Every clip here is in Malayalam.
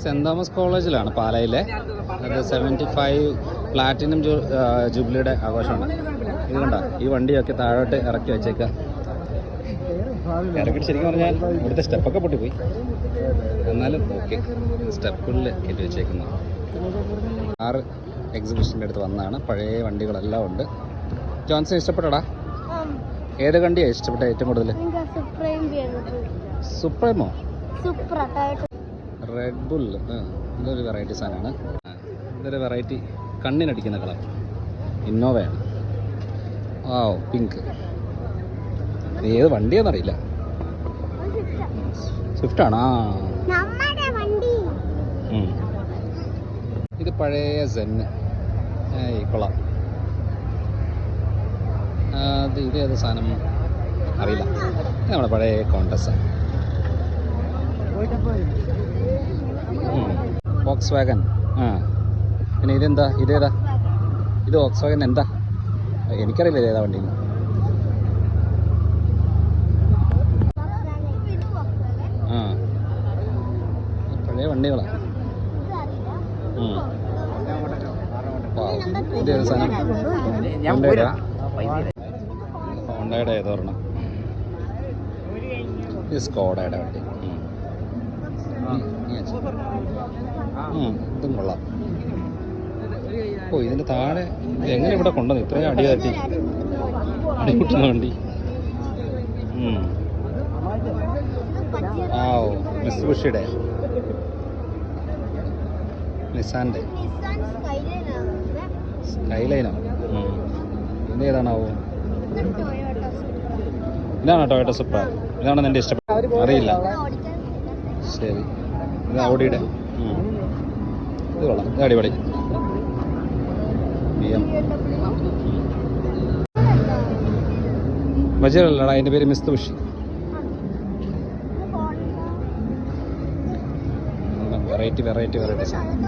സെൻറ് തോമസ് കോളേജിലാണ് പാലയിലെ. അത് 75 പ്ലാറ്റിനം ജൂബിലിയുടെ ആഘോഷമാണ്. ഇത് കണ്ട ഈ വണ്ടിയൊക്കെ താഴോട്ട് ഇറക്കി വെച്ചേക്കുക. ഇറക്കിട്ട് ശരിക്കും പറഞ്ഞാൽ ഇവിടുത്തെ സ്റ്റെപ്പൊക്കെ പൊട്ടിപ്പോയി, എന്നാലും ഓക്കെ സ്റ്റെപ്പുകളിൽ കയറ്റി വെച്ചേക്കുന്നു. 6 എക്സിബിഷൻ്റെ അടുത്ത് വന്നതാണ്. പഴയ വണ്ടികളെല്ലാം ഉണ്ട്. ജോൺസൺ ഇഷ്ടപ്പെട്ടടാ? ഏത് വണ്ടിയാണ് ഇഷ്ടപ്പെട്ട ഏറ്റവും കൂടുതൽ? സുപ്രീമോ? Red Bull. ഇതൊരു വെറൈറ്റി സാധനമാണ്. ഇതൊരു വെറൈറ്റി കണ്ണിനടിക്കുന്ന കളർ ഇന്നോവയാണ്. ആ പിങ്ക്. ഏത് വണ്ടിയാണെന്നറിയില്ല. സ്വിഫ്റ്റാണോ? ഇത് പഴയ സെന്ന്. കൊള്ളാം. ഇത് ഏത് സാധനം അറിയില്ല. ഇത് നമ്മുടെ പഴയ കോണ്ടസ്. Woakes Wagen. പിന്നെ ഇതെന്താ? ഇതേതാ? ഇത് വോക്സ് വാഗൻ എന്താ? എനിക്കറിയില്ല ഇതേതാ വണ്ടി. പഴയ വണ്ടികളാണ്. ഇതേത് സാധനം? ഹോണ്ടയുടെ ഏതോരണം. ഇത് സ്കോഡയുടെ വണ്ടി. ഇതും കൊള്ളാം. ഓ ഇതിൻ്റെ താഴെ എങ്ങനെ ഇവിടെ കൊണ്ടുവന്നു? ഇത്രയും അടി തട്ടി അടിപൊട്ടുന്ന വണ്ടി. ആ ഓ മിസ്സുബിഷിയുടെ നിസാൻ്റെ സ്കൈലൈനോ? ഇത് ഏതാണാവോ? ഇതാണോ ടൊയോട്ട സൂപ്പർ? ഇതാണോ നിൻ്റെ ഇഷ്ടപ്പെട്ട? അറിയില്ല. ശരി, ഇത് ഓഡിയുടെ. ഇത് കൊള്ളാം. ഇത് അടിപൊളി. ബജറല്ലടാ, അതിൻ്റെ പേര് മിസ്തുബിഷി. വെറൈറ്റി വെറൈറ്റി വെറൈറ്റി സാധനം.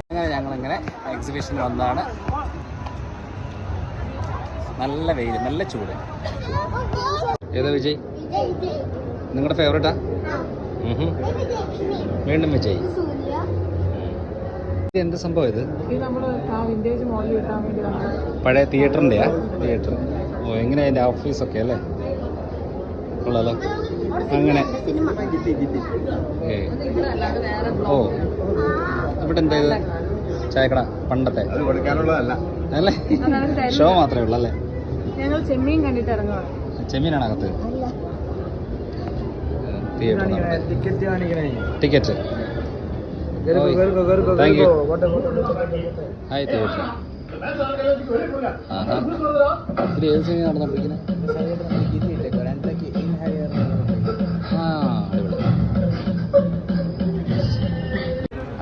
അങ്ങനെ ഞങ്ങളിങ്ങനെ എക്സിബിഷനിൽ വന്നതാണ്. നല്ല വെയിൽ, നല്ല ചൂട്. ഏതാ വിജയ്? നിങ്ങളുടെ ഫേവറേറ്റാ? വീണ്ടും വിജയ്. ഇത് എന്ത് സംഭവം? ഇത് പഴയ തിയേറ്ററിൻ്റെയാ? തിയേറ്റർ. ഓ എങ്ങനെയാ അതിൻ്റെ ഓഫീസൊക്കെ അല്ലേ? ഉള്ളല്ലോ. അങ്ങനെ ഓ ഇവിടെ എന്താ ഇത്? ചായക്കട പണ്ടത്തെ അല്ലേ? ഷോ മാത്രമേ ഉള്ളൂ അല്ലേ? ചെമ്മീൻ കണ്ടിട്ട് ഇറങ്ങുവാണ്. ചെമ്മീനാണ് അകത്ത്. Ticket. Thank you. Hi theatre. ആഹാ, ഇത് ഏത് സിനിമ നടന്നുകൊണ്ടിരിക്കുന്നത്?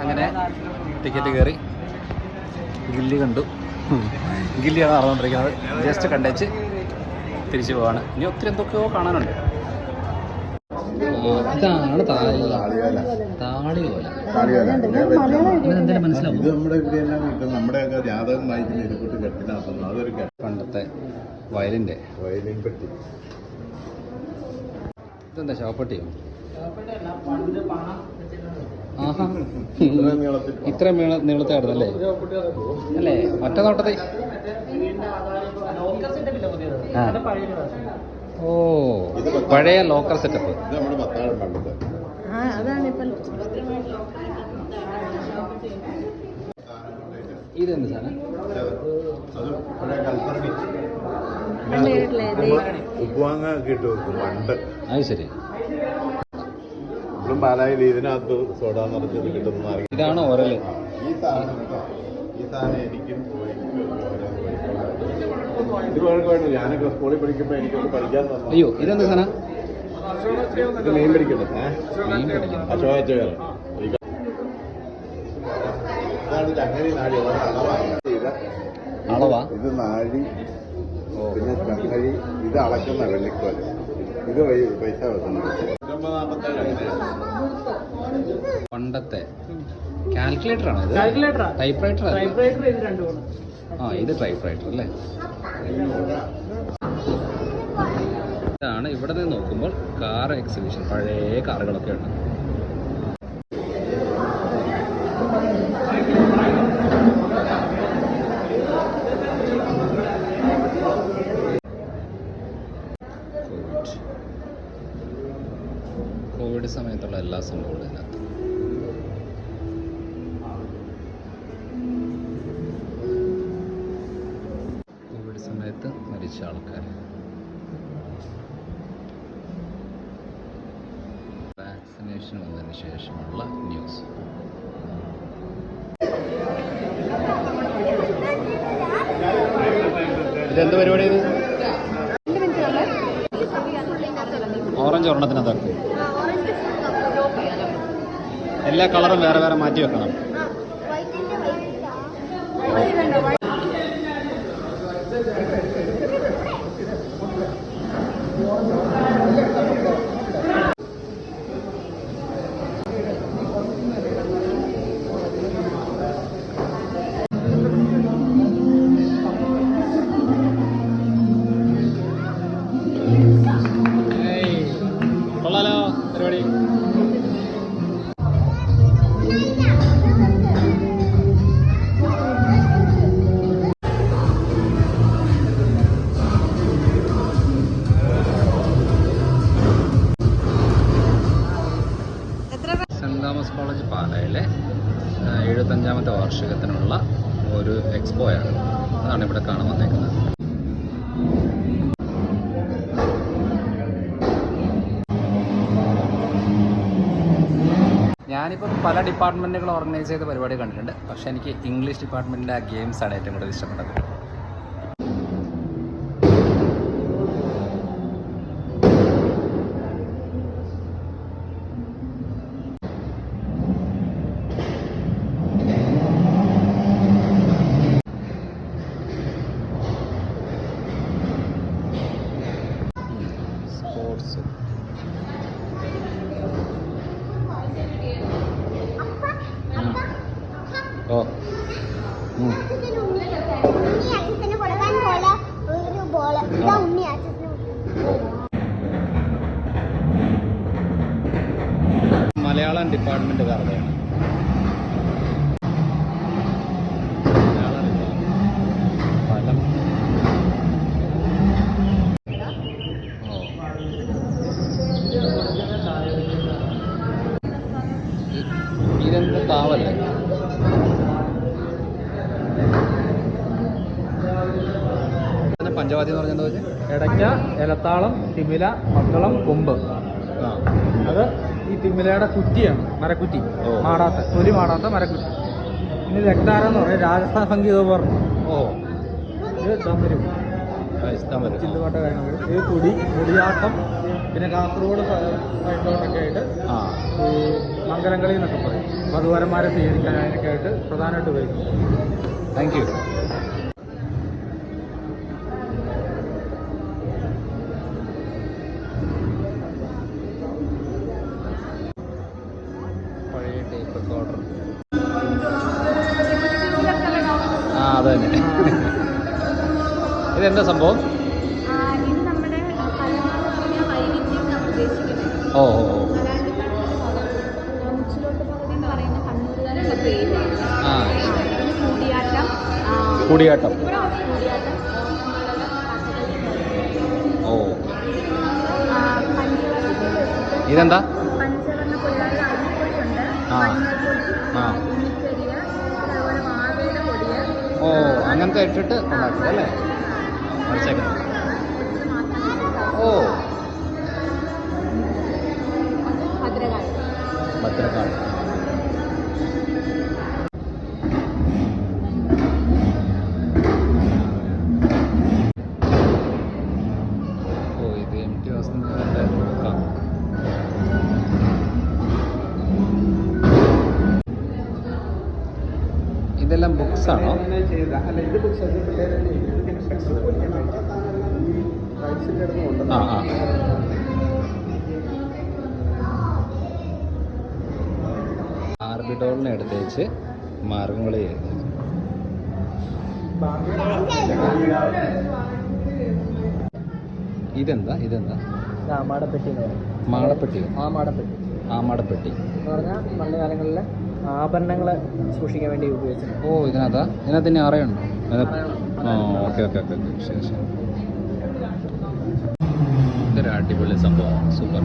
അങ്ങനെ ടിക്കറ്റ് കയറി ഗില്ലി കണ്ടു. ഗില്ലിയാണ് നടന്നുകൊണ്ടിരിക്കുന്നത്. ജസ്റ്റ് കണ്ടേച്ച് തിരിച്ചു പോവാണ്. ഇനി ഒത്തിരി എന്തൊക്കെയോ കാണാനുണ്ട്. ഇതാണ് താളിയോല. പണ്ടത്തെ വയലിൻ്റെ പെട്ടി. ഇതെന്താ ശവപ്പെട്ടിയോ? ആഹാ, ഇത്ര നീളത്തായിരുന്നല്ലേ? അല്ലേ ഒറ്റ നോട്ടത്തെ? ഓ പഴയ ലോക്കൽ സെറ്റപ്പ്. ഇതെന്ത് സാധനം? അത് ശരി. പാലായിൽ ഇതിനകത്ത് സോഡ നിറച്ചത് കിട്ടുന്ന ഇതാണ് ഓരല്. ഈ സാധനം എനിക്കും ഇത് കുഴപ്പമില്ല. ഞാനൊക്കെ സ്കൂളിൽ പഠിക്കുമ്പോൾ എനിക്കൊക്കെ പഠിക്കാൻ തന്നെ. അയ്യോ ഇതെന്താ സാധനം? ഇത് മീൻ പിടിക്കുന്നത്. അശോകച്ചോറ്. ഇതാണ് ചങ്ങരി നാഴി. അളവാ ഇത് നാഴി. പിന്നെ ചങ്ങരി. ഇത് അളക്കുന്ന വെള്ളിക്കോല്. ഇത് പൈസ വെക്കുന്നത്. പണ്ടത്തെ കാൽക്കുലേറ്റർ ആണ് ഇത്. Type writer. ആ ഇത് ടൈപ്പ് റൈറ്റർ അല്ലേ? ഇതാണ് ഇവിടെ നിന്ന് നോക്കുമ്പോൾ കാർ എക്സിബിഷൻ. പഴയ കാറുകളൊക്കെ ഉണ്ട്. കോവിഡ് സമയത്തുള്ള എല്ലാ സംഭവങ്ങളും ഇതിനകത്ത്. കോവിഡ് സമയത്ത് മരിച്ച ആൾക്കാർ, വാക്സിനേഷൻ വന്നതിന് ശേഷമുള്ള ന്യൂസ്. ഇതെന്ത് പരിപാടി? ഇത് ഓറഞ്ച് ഒരെണ്ണത്തിനകത്ത് എല്ലാ കളറും വേറെ വേറെ മാറ്റി വെക്കണം. കൊള്ളാലോ പരിപാടി. സെൻറ് തോമസ് കോളേജ് പാലയിലെ 75ാമത്തെ വാർഷികത്തിനുള്ള ഒരു എക്സ്പോയാണ്. അതാണ് ഇവിടെ കാണാൻ വന്നേക്കുന്നത്. ഞാനിപ്പം പല ഡിപ്പാർട്ട്മെൻറ്റുകൾ ഓർഗനൈസ് ചെയ്ത പരിപാടി കണ്ടിട്ടുണ്ട്. പക്ഷേ എനിക്ക് ഇംഗ്ലീഷ് ഡിപ്പാർട്ട്മെൻറ്റിൻ്റെ ആ ഗെയിംസാണ് ഏറ്റവും കൂടുതൽ ഇഷ്ടപ്പെട്ടത്. സ്പോർട്സ് ഓ മലയാളം ഡിപ്പാർട്ട്മെന്റ് കാർഡാണ്. ഫലം ഇതെന്ത് താവല്ലേ? പഞ്ചവാദ്യം എന്ന് പറഞ്ഞാൽ ഇടയ്ക്ക, ഇലത്താളം, തിമില, മദ്ദളം, കൊമ്പ്. അത് ഈ തിമിലയുടെ കുറ്റിയാണ്, മരക്കുറ്റി. മാടാത്ത തൊലി മാടാത്ത മരക്കുറ്റി. ഇനി രക്താരം എന്ന് പറയും, രാജസ്ഥാൻ സംഗീതോപകരണം. ഓ, ഇത് തമരും, ചില്ലുപാട്ട കാര്യങ്ങൾ. ഇത് മുടിയാട്ടം, പിന്നെ കാസർഗോഡ് സൈഡിലോട്ടൊക്കെ ആയിട്ട് ഈ മംഗലംകളി എന്നൊക്കെ പറയും. വധുവരന്മാരെ സ്വീകരിക്കാൻ അതിനൊക്കെ ആയിട്ട് പ്രധാനമായിട്ട് ഉപയോഗിക്കും. Thank you. പഴയ ടേപ്പ് റെക്കോർഡർ. ആ അത് തന്നെ. ഇതെന്താ സംഭവം? ഇത് നമ്മുടെ കലാകാരമായ വൈവിധ്യം നാം ഉദ്ദേശിക്കുന്നത്. ഓ ഓ ഓ. മുച്ചിലോട്ട് പകുതി എന്ന് പറയുന്ന കണ്ണൂരുകാരുടെ പേരാണ്. ആ, കൂടിയാട്ടം. കൂടിയാട്ടം. കൂടിയാട്ടം. ഓ, പഞ്ചവർണ്ണ ഇതെന്താ? പഞ്ചവർണ്ണ പൊടികളുടെ അരിപ്പൊടിയുണ്ട്, മഞ്ഞൾപ്പൊടി, ആ, ഉണ്ണിക്കരിയ, അതുപോലെ മാവേലിയുടെ പൊടിയ. ഓ, അങ്ങനത്തെ ഇട്ടിട്ട് ഉണ്ടാക്കുക അല്ലേ? മനസ്സിലാക്കുന്നത്. ഓ, ഭദ്രകാളി. ഭദ്രകാളി. ഓ, ഇത് MT വാസുദേവന്റെ ബുക്കാണ്. ഇതെല്ലാം ബുക്സ് ആണോ? ആ ആ. ആർബിഡോളിനെ എടുത്ത് വെച്ച് മാർഗംകളി ചെയ്യുന്നത്. ഇതെന്താ ഇതെന്താ മാടപ്പെട്ടി എന്ന് പറയും. മാടപ്പെട്ടി. മാടപ്പെട്ടി മാടപ്പെട്ടി എന്ന് പറഞ്ഞാൽ പണ്ട് കാലങ്ങളിൽ ആഭരണങ്ങൾ സൂക്ഷിക്കാൻ വേണ്ടി ഉപയോഗിച്ചത്. ഓ ഇതിനകത്ത് തന്നെ അറയുണ്ടോ? ആ ഓക്കെ ഓക്കെ ഓക്കെ ഓക്കെ ശരി ശരി. ഇതൊരു അടിപൊളി സംഭവം, സൂപ്പർ.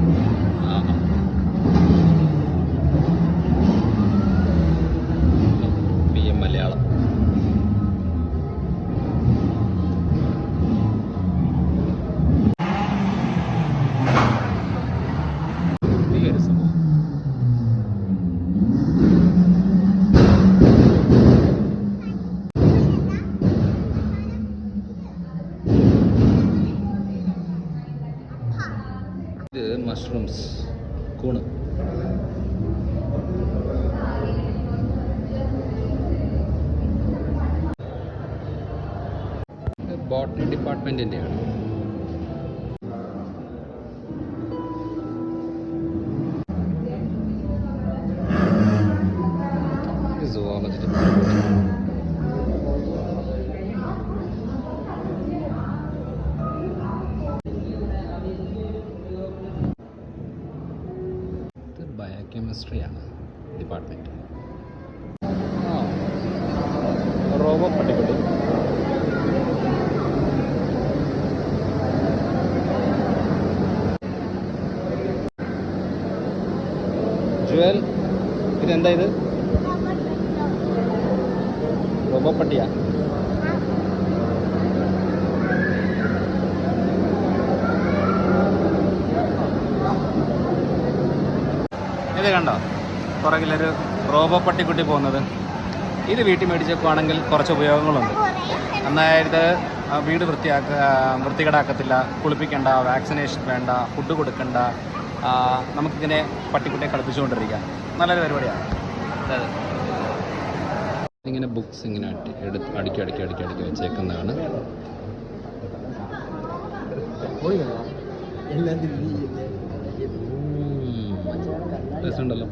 ആ PM മലയാളം. ഈ ഒരു സംഭവം ഇത് മഷ്റൂംസ് കൂണ്. ബോട്ടണി ഡിപ്പാർട്ട്മെന്റിൻ്റെയാണ്. Zoology department. ബയോകെമിസ്ട്രിയാണ് ഡിപ്പാർട്ട്മെന്റ്. റോബോ പട്ടിക്കുട്ടി. ജുവൽ, ഇതെന്താ ഇത്? റോബോ പട്ടിയാ? ഇത് കണ്ടോ, പുറകിലൊരു റോബോ പട്ടിക്കുട്ടി പോകുന്നത്. ഇത് വീട്ടിൽ മേടിച്ചേക്കുവാണെങ്കിൽ കുറച്ച് ഉപയോഗങ്ങളുണ്ട്. അതായത് വീട് വൃത്തികേടാക്കത്തില്ല, കുളിപ്പിക്കേണ്ട, വാക്സിനേഷൻ വേണ്ട, ഫുഡ് കൊടുക്കണ്ട, നമുക്കിങ്ങനെ പട്ടിക്കുട്ടിയെ കളിപ്പിച്ചുകൊണ്ടിരിക്കാം. നല്ലൊരു പരിപാടിയാണ്. അതായത് ഇങ്ങനെ ബുക്സ് ഇങ്ങനെ അടുക്കി വെച്ചേക്കുന്നതാണ്. രസമുണ്ടല്ലോ.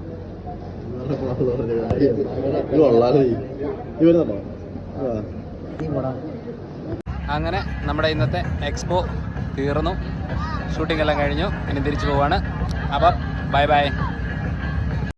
അങ്ങനെ നമ്മുടെ ഇന്നത്തെ എക്സ്പോ തീർന്നു. ഷൂട്ടിംഗ് എല്ലാം കഴിഞ്ഞു. ഇനി തിരിച്ചു പോവാണ്. അപ്പം ബൈ ബൈ.